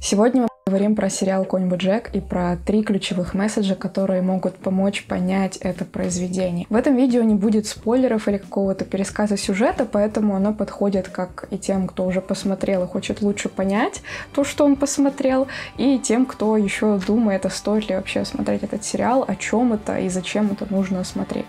Сегодня мы говорим про сериал «Конь Боджек» и про 3 ключевых месседжа, которые могут помочь понять это произведение. В этом видео не будет спойлеров или какого-то пересказа сюжета, поэтому оно подходит как и тем, кто уже посмотрел и хочет лучше понять то, что он посмотрел, и тем, кто еще думает, а стоит ли вообще смотреть этот сериал, о чем это и зачем это нужно смотреть.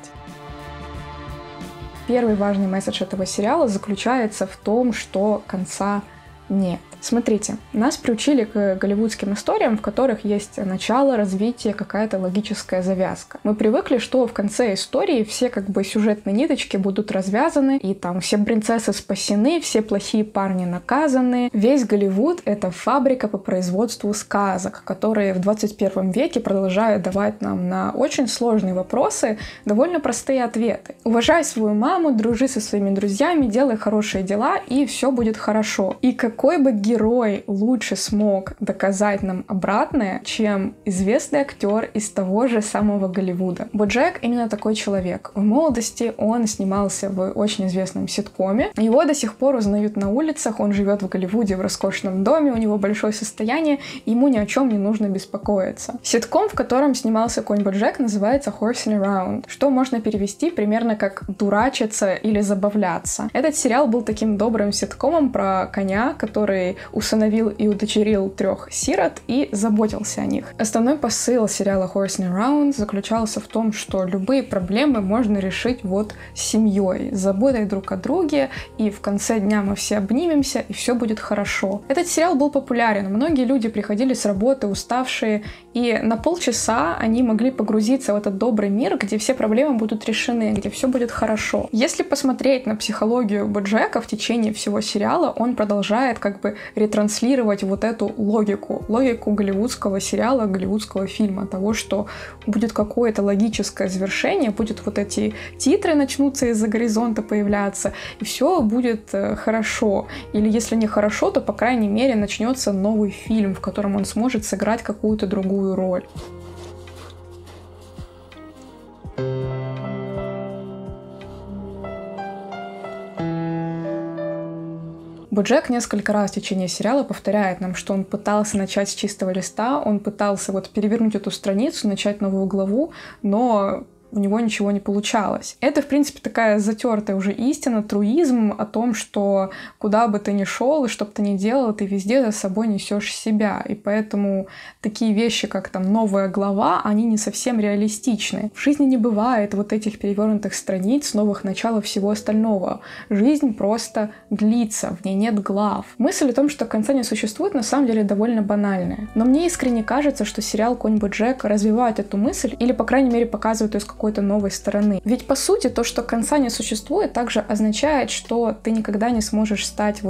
Первый важный месседж этого сериала заключается в том, что конца нет. Смотрите, нас приучили к голливудским историям, в которых есть начало, развитие, какая-то логическая завязка. Мы привыкли, что в конце истории все сюжетные ниточки будут развязаны, и там все принцессы спасены, все плохие парни наказаны. Весь Голливуд — это фабрика по производству сказок, которые в 21 веке продолжают давать нам на очень сложные вопросы довольно простые ответы. Уважай свою маму, дружи со своими друзьями, делай хорошие дела, и все будет хорошо. И какой бы герой лучше смог доказать нам обратное, чем известный актер из того же самого Голливуда. Боджек именно такой человек. В молодости он снимался в очень известном ситкоме. Его до сих пор узнают на улицах, он живет в Голливуде в роскошном доме, у него большое состояние, ему ни о чем не нужно беспокоиться. Ситком, в котором снимался Конь Боджек, называется Horsing Around, что можно перевести примерно как «дурачиться» или «забавляться». Этот сериал был таким добрым ситкомом про коня, который усыновил и удочерил 3 сирот и заботился о них. Основной посыл сериала Horsing Around заключался в том, что любые проблемы можно решить с семьей, с заботой друг о друге, и в конце дня мы все обнимемся, и все будет хорошо. Этот сериал был популярен. Многие люди приходили с работы уставшие, и на полчаса они могли погрузиться в этот добрый мир, где все проблемы будут решены, где все будет хорошо. Если посмотреть на психологию Боджека в течение всего сериала, он продолжает ретранслировать эту логику голливудского сериала, голливудского фильма, того, что будет какое-то логическое завершение, будет эти титры начнутся из-за горизонта появляться, и все будет хорошо. Или если не хорошо, то, по крайней мере, начнется новый фильм, в котором он сможет сыграть какую-то другую роль. Боджек несколько раз в течение сериала повторяет нам, что он пытался начать с чистого листа, он пытался перевернуть эту страницу, начать новую главу, но у него ничего не получалось. Это, в принципе, такая затертая уже истина, труизм о том, что куда бы ты ни шел и что бы ты ни делал, ты везде за собой несешь себя. И поэтому такие вещи, как новая глава, они не совсем реалистичны. В жизни не бывает этих перевернутых страниц, новых начал и всего остального. Жизнь просто длится, в ней нет глав. Мысль о том, что конца не существует, на самом деле довольно банальная. Но мне искренне кажется, что сериал «Конь Боджек» развивает эту мысль или, по крайней мере, показывает ее с какой-то новой стороны. Ведь, по сути, то, что конца не существует, также означает, что ты никогда не сможешь стать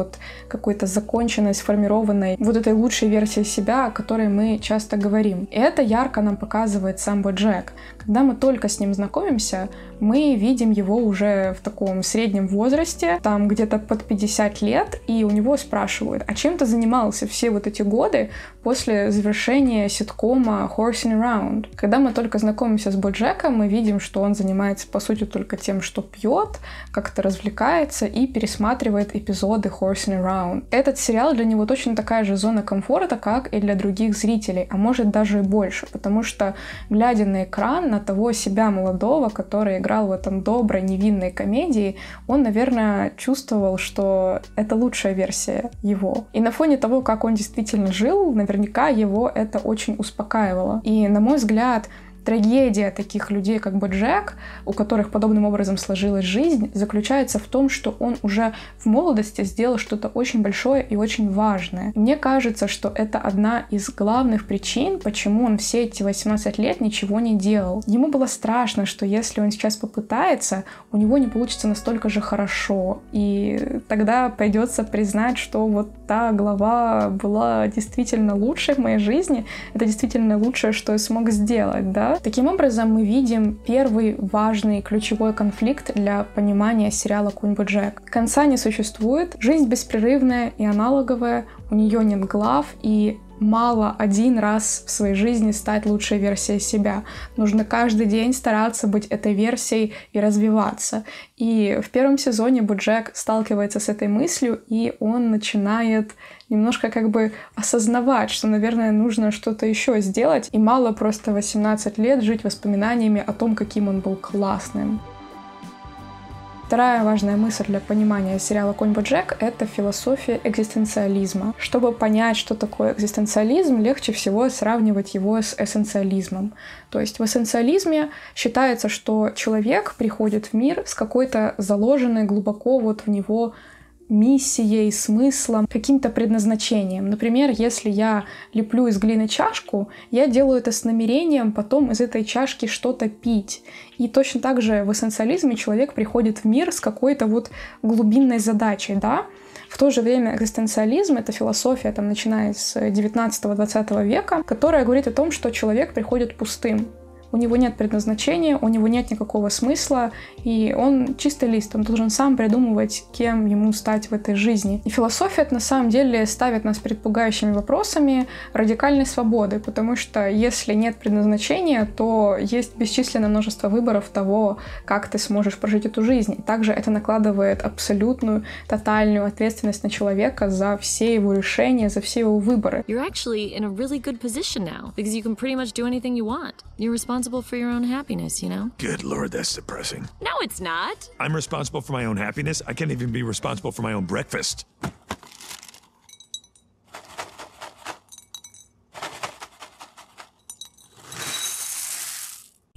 какой-то законченной, сформированной этой лучшей версией себя, о которой мы часто говорим. И это ярко нам показывает сам Боджек. Когда мы только с ним знакомимся, мы видим его уже в таком среднем возрасте, там где-то под 50 лет, и у него спрашивают, а чем ты занимался все эти годы после завершения ситкома Horsing Around? Когда мы только знакомимся с Боджеком, мы видим, что он занимается, по сути, только тем, что пьет, как-то развлекается и пересматривает эпизоды Horsing Around. Этот сериал для него точно такая же зона комфорта, как и для других зрителей, а может даже и больше, потому что, глядя на экран, на того себя молодого, который играл в этом доброй, невинной комедии, он, наверное, чувствовал, что это лучшая версия его. И на фоне того, как он действительно жил, наверняка его это очень успокаивало. И, на мой взгляд, трагедия таких людей, как Боджек, у которых подобным образом сложилась жизнь, заключается в том, что он уже в молодости сделал что-то очень большое и очень важное. И мне кажется, что это одна из главных причин, почему он все эти 18 лет ничего не делал. Ему было страшно, что если он сейчас попытается, у него не получится настолько же хорошо. И тогда придется признать, что та глава была действительно лучшей в моей жизни. Это действительно лучшее, что я смог сделать, да? Таким образом, мы видим первый важный ключевой конфликт для понимания сериала «Конь Боджек». Конца не существует, жизнь беспрерывная и аналоговая, у нее нет глав, и мало один раз в своей жизни стать лучшей версией себя. Нужно каждый день стараться быть этой версией и развиваться. И в первом сезоне Боджек сталкивается с этой мыслью, и он начинает немножко как бы осознавать, что, наверное, нужно что-то еще сделать, и мало просто 18 лет жить воспоминаниями о том, каким он был классным. Вторая важная мысль для понимания сериала «Конь Боджек» — это философия экзистенциализма. Чтобы понять, что такое экзистенциализм, легче всего сравнивать его с эссенциализмом. То есть в эссенциализме считается, что человек приходит в мир с какой-то заложенной глубоко вот в него миссией, смыслом, каким-то предназначением. Например, если я леплю из глины чашку, я делаю это с намерением потом из этой чашки что-то пить. И точно так же в эссенциализме человек приходит в мир с какой-то вот глубинной задачей, да? В то же время экзистенциализм — это философия, там, начиная с 19-20 века, которая говорит о том, что человек приходит пустым. У него нет предназначения, у него нет никакого смысла, и он чистый лист, он должен сам придумывать, кем ему стать в этой жизни. И философия это на самом деле ставит нас перед пугающими вопросами радикальной свободы, потому что если нет предназначения, то есть бесчисленное множество выборов того, как ты сможешь прожить эту жизнь. И также это накладывает абсолютную, тотальную ответственность на человека за все его решения, за все его выборы. You're actually in a really good position now, because you can pretty much do anything you want. You're responsible for your own happiness, you know? Good Lord, that's depressing. No, it's not. I'm responsible for my own happiness. I can't even be responsible for my own breakfast.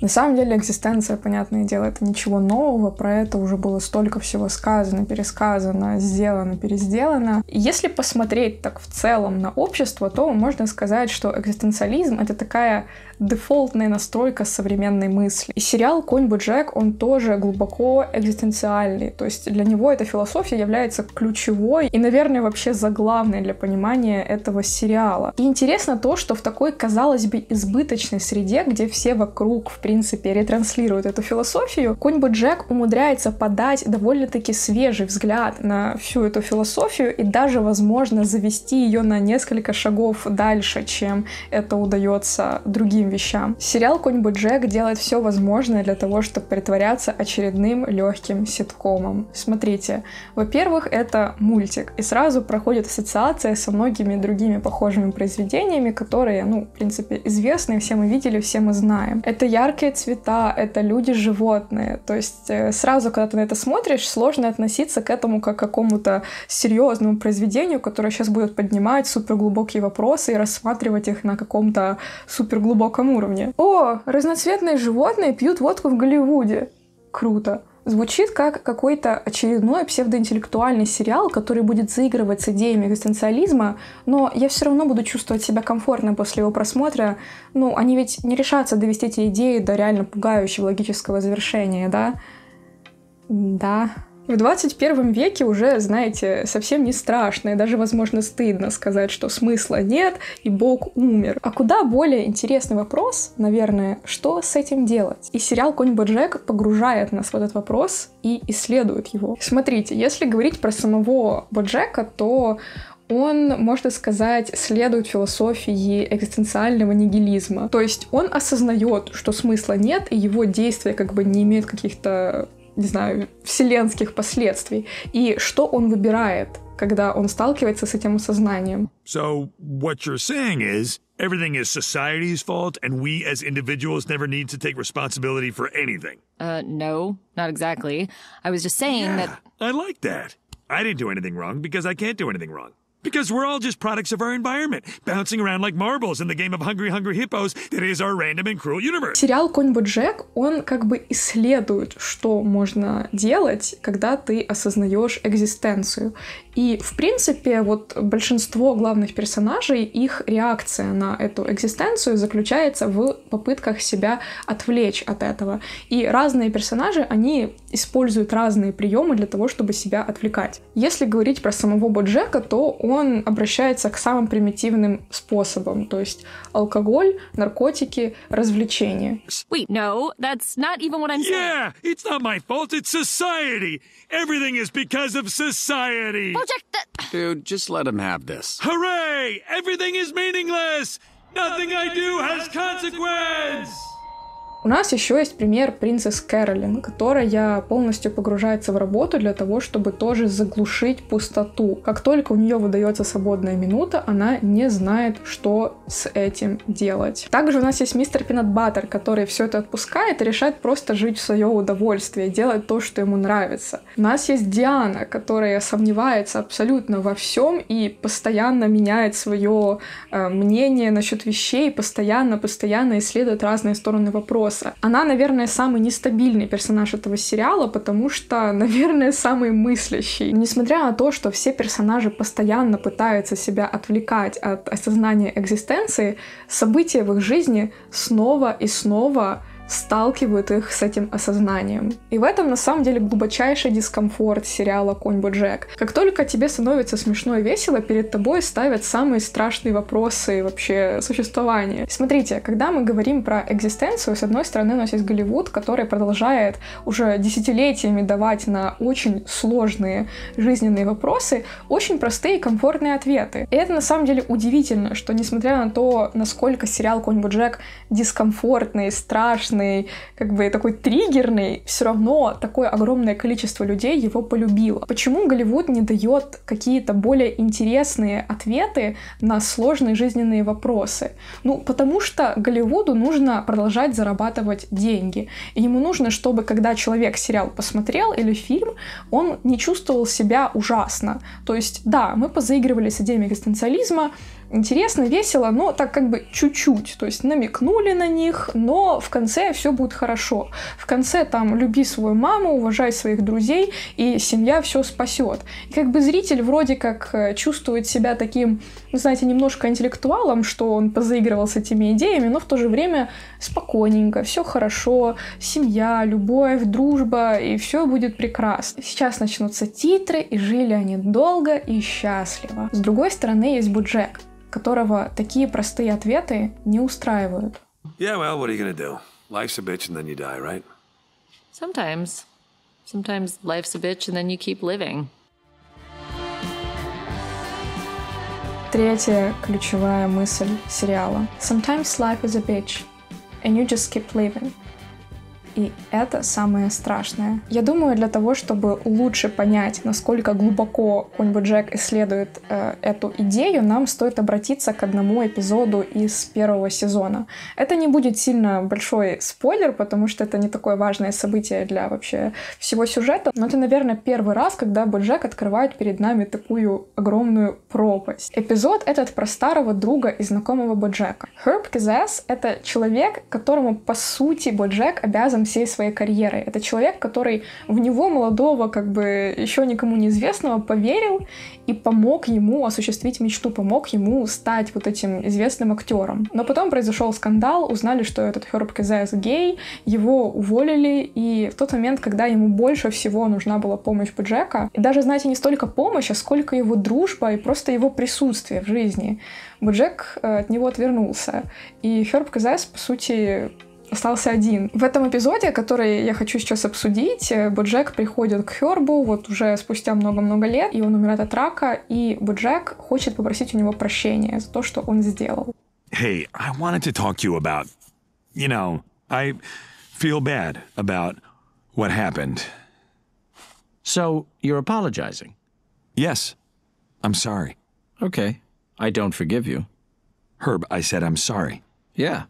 На самом деле экзистенция, понятное дело, это ничего нового, про это уже было столько всего сказано, пересказано, сделано, пересделано. И если посмотреть так в целом на общество, то можно сказать, что экзистенциализм — это такая дефолтная настройка современной мысли. И сериал «Конь Боджек», он тоже глубоко экзистенциальный, то есть для него эта философия является ключевой и, наверное, вообще заглавной для понимания этого сериала. И интересно то, что в такой, казалось бы, избыточной среде, где все вокруг, в принципе, ретранслируют эту философию, «Конь Боджек» умудряется подать довольно-таки свежий взгляд на всю эту философию и даже, возможно, завести ее на несколько шагов дальше, чем это удается другим вещам. Сериал «Конь Боджек» делает все возможное для того, чтобы притворяться очередным легким ситкомом. Смотрите, во-первых, это мультик, и сразу проходит ассоциация со многими другими похожими произведениями, которые, в принципе, известны, все мы видели, все мы знаем. Это яркие цвета, это люди-животные, то есть сразу, когда ты на это смотришь, сложно относиться к этому как к какому-то серьезному произведению, которое сейчас будет поднимать суперглубокие вопросы и рассматривать их на каком-то суперглубоком уровне. О, разноцветные животные пьют водку в Голливуде. Круто. Звучит как какой-то очередной псевдоинтеллектуальный сериал, который будет заигрывать с идеями экзистенциализма, но я все равно буду чувствовать себя комфортно после его просмотра. Они ведь не решатся довести эти идеи до реально пугающего логического завершения, да? Да. В 21 веке уже, знаете, совсем не страшно и даже, возможно, стыдно сказать, что смысла нет и Бог умер. А куда более интересный вопрос, наверное, что с этим делать? И сериал «Конь Боджек» погружает нас в этот вопрос и исследует его. Смотрите, если говорить про самого Боджека, то он, можно сказать, следует философии экзистенциального нигилизма. То есть он осознает, что смысла нет, и его действия как бы не имеют каких-то, не знаю, вселенских последствий. И что он выбирает, когда он сталкивается с этим осознанием? So what you're saying is everything is society's fault and we as individuals never need to take responsibility for anything. No, not exactly. I was just saying that... I like that. I didn't do anything wrong because I can't do anything wrong. Because we're all just products of our environment, bouncing around like marbles in the game of Hungry Hungry Hippos that is our random and cruel universe. Сериал «Конь Боджек», он как бы исследует, что можно делать, когда ты осознаешь экзистенцию. И, в принципе, вот большинство главных персонажей, их реакция на эту экзистенцию заключается в попытках себя отвлечь от этого. И разные персонажи, они использует разные приемы для того, чтобы себя отвлекать. Если говорить про самого Боджека, то он обращается к самым примитивным способам, то есть алкоголь, наркотики, развлечения. Wait, no, that's not even what I'm saying. Yeah, it's not my fault, it's society. Everything is because of society. Bojack, Dude, just let him have this. Hooray! Everything is meaningless. Nothing I do has consequence. У нас еще есть пример принцесс Кэролин, которая полностью погружается в работу для того, чтобы тоже заглушить пустоту. Как только у нее выдается свободная минута, она не знает, что с этим делать. Также у нас есть мистер Пинат Баттер, который все это отпускает и решает просто жить в свое удовольствие, делать то, что ему нравится. У нас есть Диана, которая сомневается абсолютно во всем и постоянно меняет свое мнение насчет вещей, постоянно исследует разные стороны вопроса. Она, наверное, самый нестабильный персонаж этого сериала, потому что, наверное, самый мыслящий. Несмотря на то, что все персонажи постоянно пытаются себя отвлекать от осознания экзистенции, события в их жизни снова и снова сталкивают их с этим осознанием. И в этом, на самом деле, глубочайший дискомфорт сериала «Конь Боджек». Как только тебе становится смешно и весело, перед тобой ставят самые страшные вопросы вообще существования. Смотрите, когда мы говорим про экзистенцию, с одной стороны, у нас есть Голливуд, который продолжает уже десятилетиями давать на очень сложные жизненные вопросы очень простые и комфортные ответы. И это, на самом деле, удивительно, что, несмотря на то, насколько сериал «Конь Боджек» дискомфортный, страшный, как бы такой триггерный, все равно такое огромное количество людей его полюбило. Почему Голливуд не дает какие-то более интересные ответы на сложные жизненные вопросы? Ну, потому что Голливуду нужно продолжать зарабатывать деньги. И ему нужно, чтобы когда человек сериал посмотрел или фильм, он не чувствовал себя ужасно. То есть, да, мы позаигрывали с идеями экзистенциализма, интересно, весело, но так как бы чуть-чуть, то есть намекнули на них, но в конце все будет хорошо. В конце там люби свою маму, уважай своих друзей, и семья все спасет. И как бы зритель вроде как чувствует себя таким, вы знаете, немножко интеллектуалом, что он позаигрывал с этими идеями, но в то же время спокойненько, все хорошо, семья, любовь, дружба, и все будет прекрасно. Сейчас начнутся титры, и жили они долго и счастливо. С другой стороны есть Боджек, которого такие простые ответы не устраивают. Yeah, well, what are you gonna do? Life's a bitch and then you die, right? Sometimes. Sometimes life's a bitch and then you keep living. Третья ключевая мысль сериала. Sometimes life is a bitch, and you just keep living. И это самое страшное. Я думаю, для того, чтобы лучше понять, насколько глубоко Конь Боджек исследует эту идею, нам стоит обратиться к одному эпизоду из первого сезона. Это не будет сильно большой спойлер, потому что это не такое важное событие для вообще всего сюжета, но это, наверное, первый раз, когда Боджек открывает перед нами такую огромную пропасть. Эпизод этот про старого друга и знакомого Боджека. Herb Kizes — это человек, которому, по сути, Боджек обязан всей своей карьерой. Это человек, который в него, молодого, как бы еще никому неизвестного, поверил и помог ему осуществить мечту, помог ему стать вот этим известным актером. Но потом произошел скандал, узнали, что этот Herb Kizes гей, его уволили, и в тот момент, когда ему больше всего нужна была помощь Боджека, и даже, знаете, не столько помощь, а сколько его дружба и просто его присутствие в жизни, Боджек от него отвернулся. И Herb Kizes, по сути, остался один. В этом эпизоде, который я хочу сейчас обсудить, Боджек приходит к Хербу вот уже спустя много-много лет, и он умирает от рака, и Боджек хочет попросить у него прощения за то, что он сделал. Hey, I wanted to talk to you about, you know, I feel bad about what happened. So, you're apologizing? Yes, I'm sorry. Okay. I don't forgive you. Herb, I said I'm sorry. Yeah.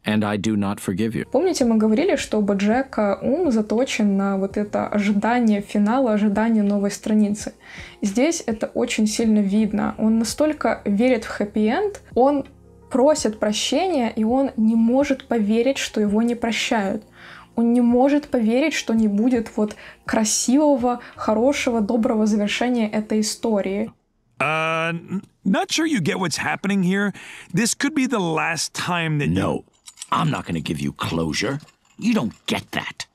And I do not forgive you. Помните, мы говорили, что у Боджека ум заточен на вот это ожидание финала, ожидание новой страницы. Здесь это очень сильно видно. Он настолько верит в хэппи-энд, он просит прощения, и он не может поверить, что его не прощают. Он не может поверить, что не будет вот красивого, хорошего, доброго завершения этой истории. Not sure you get what's happening here. This could be the last time that No, I'm not going to give you closure. You don't get that.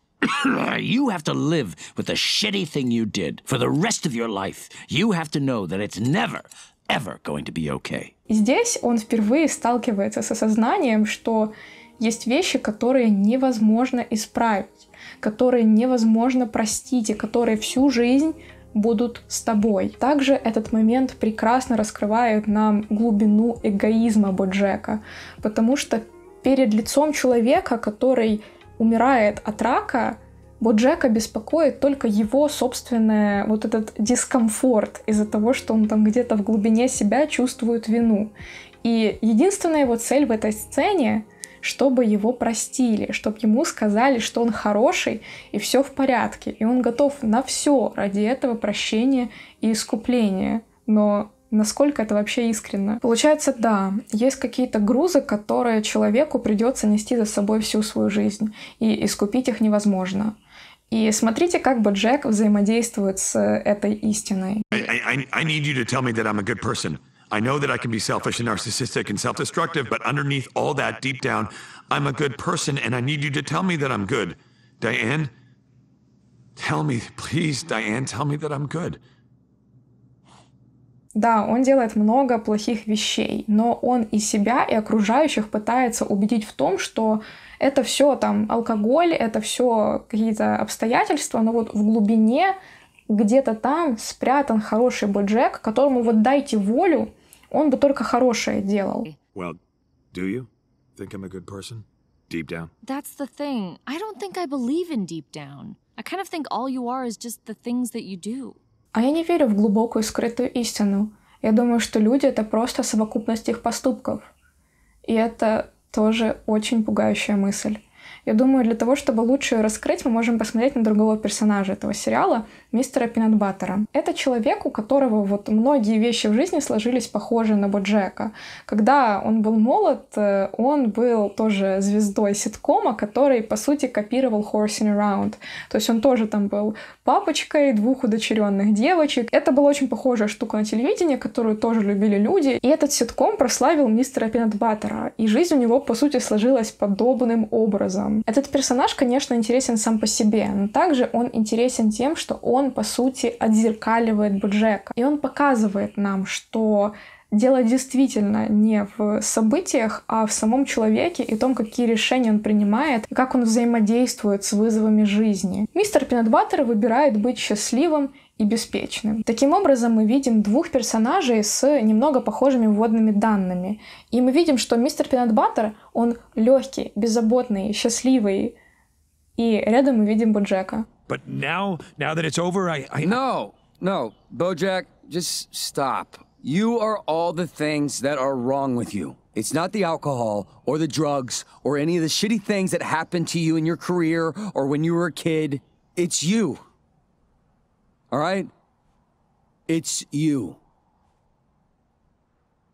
You have to live with the shitty thing you did for the rest of your life. You have to know that it's never, ever going to be okay. И здесь он впервые сталкивается с осознанием, что есть вещи, которые невозможно исправить, которые невозможно простить и которые всю жизнь будут с тобой. Также этот момент прекрасно раскрывает нам глубину эгоизма Боджека, потому что перед лицом человека, который умирает от рака, Боджека беспокоит только его собственный вот этот дискомфорт из-за того, что он там где-то в глубине себя чувствует вину. И единственная его цель в этой сцене — чтобы его простили, чтобы ему сказали, что он хороший и все в порядке. И он готов на все ради этого прощения и искупления. Но насколько это вообще искренно? Получается, да, есть какие-то грузы, которые человеку придется нести за собой всю свою жизнь, и искупить их невозможно. И смотрите, как Боджек взаимодействует с этой истиной. I need you to tell me that I'm a good person. I know that I can be selfish and narcissistic and self-destructive, but underneath all that, deep down, I'm a good person, and I need you to tell me that I'm good. Diane, tell me, please, Diane, tell me that I'm good. Да, он делает много плохих вещей, но он и себя, и окружающих пытается убедить в том, что это все там алкоголь, это все какие-то обстоятельства, но вот в глубине где-то там спрятан хороший Боджек, которому вот дайте волю, он бы только хорошее делал. Well, do you think I'm a good person? Deep down? That's the thing. I don't think I believe in deep down. I kind of think all you are is just the things that you do. А я не верю в глубокую скрытую истину. Я думаю, что люди — это просто совокупность их поступков. И это тоже очень пугающая мысль. Я думаю, для того, чтобы лучше ее раскрыть, мы можем посмотреть на другого персонажа этого сериала, мистера Пинатбаттера. Это человек, у которого вот многие вещи в жизни сложились похожи на Боджека. Когда он был молод, он был тоже звездой ситкома, который, по сути, копировал Horsing Around. То есть он тоже там был папочкой двух удочеренных девочек. Это была очень похожая штука на телевидении, которую тоже любили люди. И этот ситком прославил мистера Пинатбаттера. И жизнь у него, по сути, сложилась подобным образом. Этот персонаж, конечно, интересен сам по себе, но также он интересен тем, что он, по сути, отзеркаливает Боджека. И он показывает нам, что дело действительно не в событиях, а в самом человеке и том, какие решения он принимает, и как он взаимодействует с вызовами жизни. Мистер Пинатбаттер выбирает быть счастливым и беспечным. Таким образом, мы видим двух персонажей с немного похожими вводными данными. И мы видим, что мистер Пинатбаттер, он легкий, беззаботный, счастливый. И рядом мы видим Боджека. But now that it's over, No, Bojack, just stop. You are all the things that are wrong with you. It's not the alcohol or the drugs or any of the shitty things that happened to you in your career or when you were a kid. It's you. All right? It's you.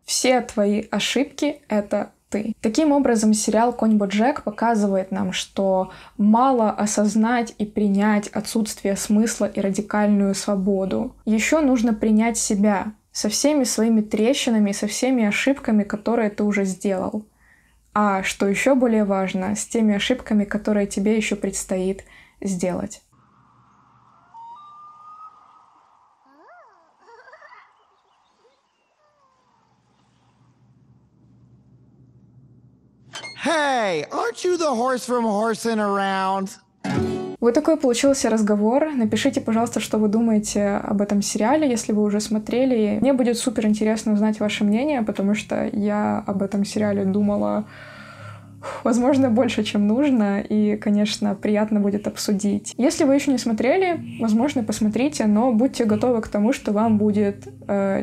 Все твои ошибки — это ты. Таким образом, сериал «Конь Боджек» показывает нам, что мало осознать и принять отсутствие смысла и радикальную свободу. Еще нужно принять себя со всеми своими трещинами, со всеми ошибками, которые ты уже сделал. А что еще более важно, с теми ошибками, которые тебе еще предстоит сделать. Hey, aren't you the horse from Horsing Around? Вот такой получился разговор. Напишите, пожалуйста, что вы думаете об этом сериале, если вы уже смотрели. Мне будет супер интересно узнать ваше мнение, потому что я об этом сериале думала, возможно, больше, чем нужно, и, конечно, приятно будет обсудить. Если вы еще не смотрели, возможно, посмотрите, но будьте готовы к тому, что вам будет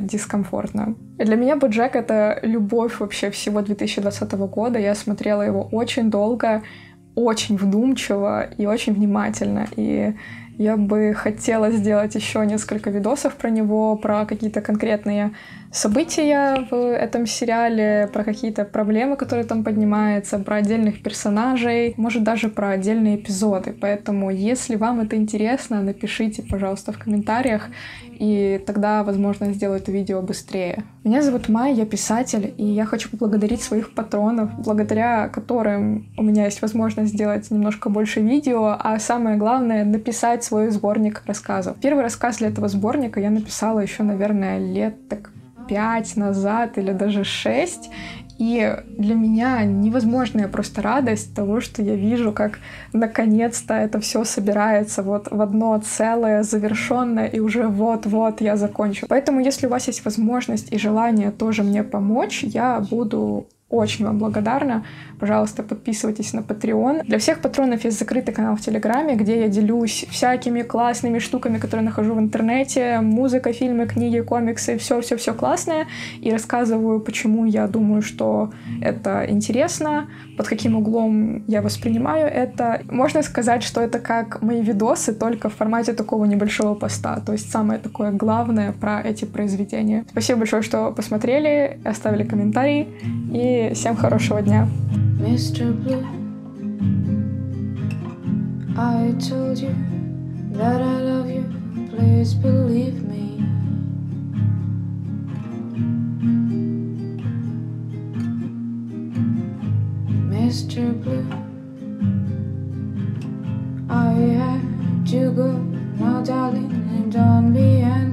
дискомфортно. И для меня Боджек — это любовь вообще всего 2020 года. Я смотрела его очень долго, очень вдумчиво и очень внимательно. И Я бы хотела сделать еще несколько видосов про него, про какие-то конкретные события в этом сериале, про какие-то проблемы, которые там поднимаются, про отдельных персонажей, может, даже про отдельные эпизоды. Поэтому, если вам это интересно, напишите, пожалуйста, в комментариях, и тогда, возможно, сделаю это видео быстрее. Меня зовут Майя, я писатель, и я хочу поблагодарить своих патронов, благодаря которым у меня есть возможность сделать немножко больше видео, а самое главное — написать свой сборник рассказов. Первый рассказ для этого сборника я написала еще, наверное, лет так 5 назад или даже 6. И для меня невозможная просто радость того, что я вижу, как наконец-то это все собирается вот в одно целое, завершенное, и уже вот-вот я закончу. Поэтому, если у вас есть возможность и желание тоже мне помочь, я буду очень вам благодарна. Пожалуйста, подписывайтесь на Patreon. Для всех патронов есть закрытый канал в Телеграме, где я делюсь всякими классными штуками, которые нахожу в интернете. Музыка, фильмы, книги, комиксы, все классное. И рассказываю, почему я думаю, что это интересно, под каким углом я воспринимаю это. Можно сказать, что это как мои видосы, только в формате такого небольшого поста. То есть самое такое главное про эти произведения. Спасибо большое, что посмотрели, оставили комментарий. И всем хорошего дня. Mr. Blue, I told you that I love you, please believe me. Mr. Blue, I had to go now, darling, and don't be angry.